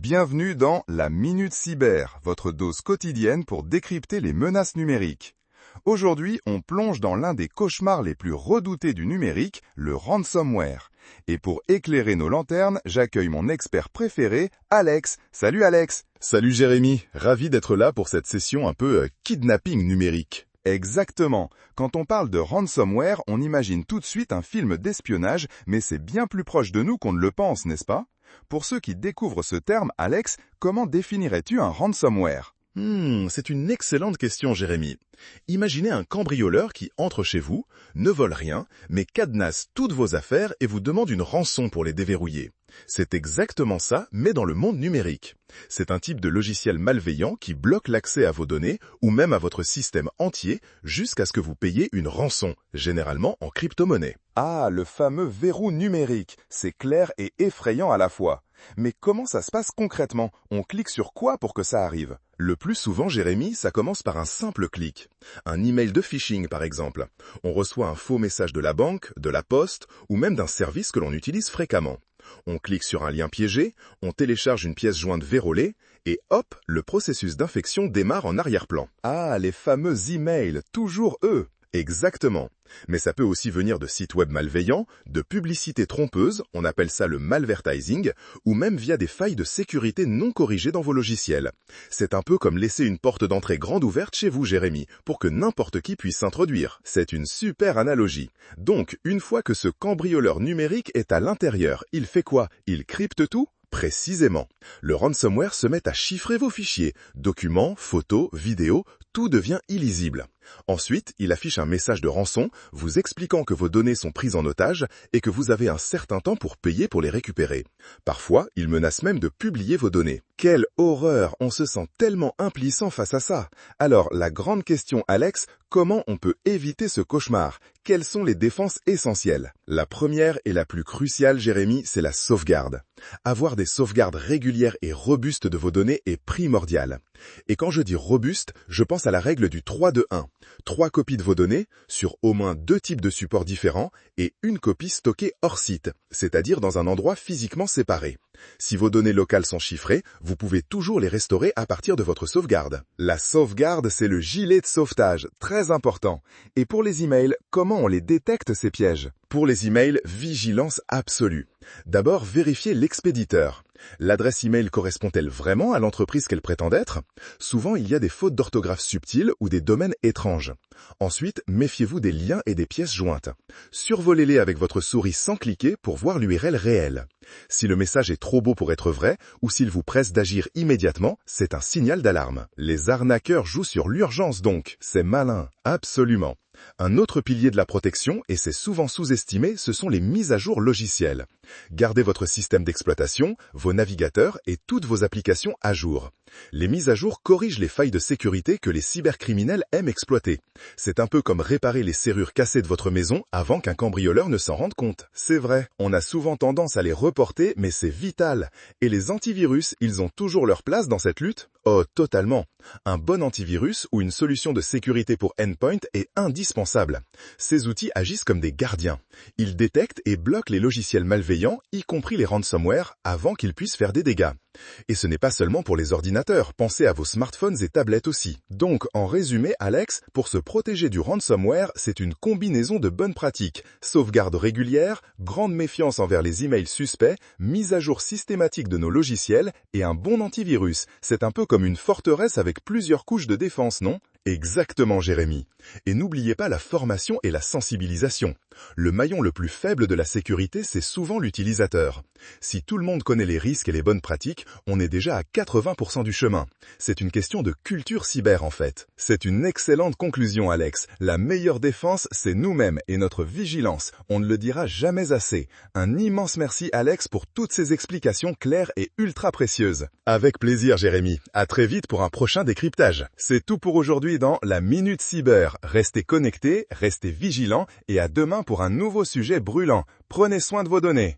Bienvenue dans la Minute Cyber, votre dose quotidienne pour décrypter les menaces numériques. Aujourd'hui, on plonge dans l'un des cauchemars les plus redoutés du numérique, le ransomware. Et pour éclairer nos lanternes, j'accueille mon expert préféré, Alex. Salut Alex. Salut Jérémy, ravi d'être là pour cette session un peu kidnapping numérique. Exactement. Quand on parle de ransomware, on imagine tout de suite un film d'espionnage, mais c'est bien plus proche de nous qu'on ne le pense, n'est-ce pas? Pour ceux qui découvrent ce terme, Alex, comment définirais-tu un ransomware? C'est une excellente question Jérémy. Imaginez un cambrioleur qui entre chez vous, ne vole rien, mais cadenasse toutes vos affaires et vous demande une rançon pour les déverrouiller. C'est exactement ça, mais dans le monde numérique. C'est un type de logiciel malveillant qui bloque l'accès à vos données ou même à votre système entier jusqu'à ce que vous payiez une rançon, généralement en crypto-monnaie. Ah, le fameux verrou numérique. C'est clair et effrayant à la fois. Mais comment ça se passe concrètement? On clique sur quoi pour que ça arrive? Le plus souvent, Jérémy, ça commence par un simple clic. Un email de phishing, par exemple. On reçoit un faux message de la banque, de la poste ou même d'un service que l'on utilise fréquemment. On clique sur un lien piégé, on télécharge une pièce jointe vérolée et hop, le processus d'infection démarre en arrière-plan. Ah, les fameux emails, toujours eux! Exactement. Mais ça peut aussi venir de sites web malveillants, de publicités trompeuses, on appelle ça le malvertising, ou même via des failles de sécurité non corrigées dans vos logiciels. C'est un peu comme laisser une porte d'entrée grande ouverte chez vous, Jérémy, pour que n'importe qui puisse s'introduire. C'est une super analogie. Donc, une fois que ce cambrioleur numérique est à l'intérieur, il fait quoi? Il crypte tout? Précisément. Le ransomware se met à chiffrer vos fichiers, documents, photos, vidéos, tout devient illisible. Ensuite, il affiche un message de rançon vous expliquant que vos données sont prises en otage et que vous avez un certain temps pour payer pour les récupérer. Parfois, il menace même de publier vos données. Quelle horreur! On se sent tellement impuissant face à ça. Alors, la grande question, Alex, comment on peut éviter ce cauchemar? Quelles sont les défenses essentielles? La première et la plus cruciale, Jérémy, c'est la sauvegarde. Avoir des sauvegardes régulières et robustes de vos données est primordial. Et quand je dis robuste, je pense à la règle du 3-2-1. 3 copies de vos données sur au moins 2 types de supports différents et une copie stockée hors site, c'est-à-dire dans un endroit physiquement séparé. Si vos données locales sont chiffrées, vous pouvez toujours les restaurer à partir de votre sauvegarde. La sauvegarde, c'est le gilet de sauvetage, très important. Et pour les emails, comment on les détecte ces pièges? Pour les emails, vigilance absolue. D'abord, vérifiez l'expéditeur. L'adresse email correspond-elle vraiment à l'entreprise qu'elle prétend être? Souvent, il y a des fautes d'orthographe subtiles ou des domaines étranges. Ensuite, méfiez-vous des liens et des pièces jointes. Survolez-les avec votre souris sans cliquer pour voir l'URL réelle. Si le message est trop beau pour être vrai ou s'il vous presse d'agir immédiatement, c'est un signal d'alarme. Les arnaqueurs jouent sur l'urgence donc. C'est malin. Absolument. Un autre pilier de la protection, et c'est souvent sous-estimé, ce sont les mises à jour logicielles. Gardez votre système d'exploitation, vos navigateurs et toutes vos applications à jour. Les mises à jour corrigent les failles de sécurité que les cybercriminels aiment exploiter. C'est un peu comme réparer les serrures cassées de votre maison avant qu'un cambrioleur ne s'en rende compte. C'est vrai, on a souvent tendance à les reporter, mais c'est vital. Et les antivirus, ils ont toujours leur place dans cette lutte? Oh, totalement. Un bon antivirus ou une solution de sécurité pour endpoint est indispensable. Ces outils agissent comme des gardiens. Ils détectent et bloquent les logiciels malveillants, y compris les ransomware, avant qu'ils puissent faire des dégâts. Et ce n'est pas seulement pour les ordinateurs, pensez à vos smartphones et tablettes aussi. Donc, en résumé, Alex, pour se protéger du ransomware, c'est une combinaison de bonnes pratiques. Sauvegarde régulière, grande méfiance envers les emails suspects, mise à jour systématique de nos logiciels et un bon antivirus. C'est un peu comme une forteresse avec plusieurs couches de défense, non? Exactement, Jérémy. Et n'oubliez pas la formation et la sensibilisation. Le maillon le plus faible de la sécurité, c'est souvent l'utilisateur. Si tout le monde connaît les risques et les bonnes pratiques, on est déjà à 80% du chemin. C'est une question de culture cyber en fait. C'est une excellente conclusion, Alex. La meilleure défense, c'est nous-mêmes et notre vigilance. On ne le dira jamais assez. Un immense merci, Alex, pour toutes ces explications claires et ultra précieuses. Avec plaisir, Jérémy. À très vite pour un prochain décryptage. C'est tout pour aujourd'hui dans la Minute Cyber. Restez connectés, restez vigilants et à demain pour un nouveau sujet brûlant. Prenez soin de vos données.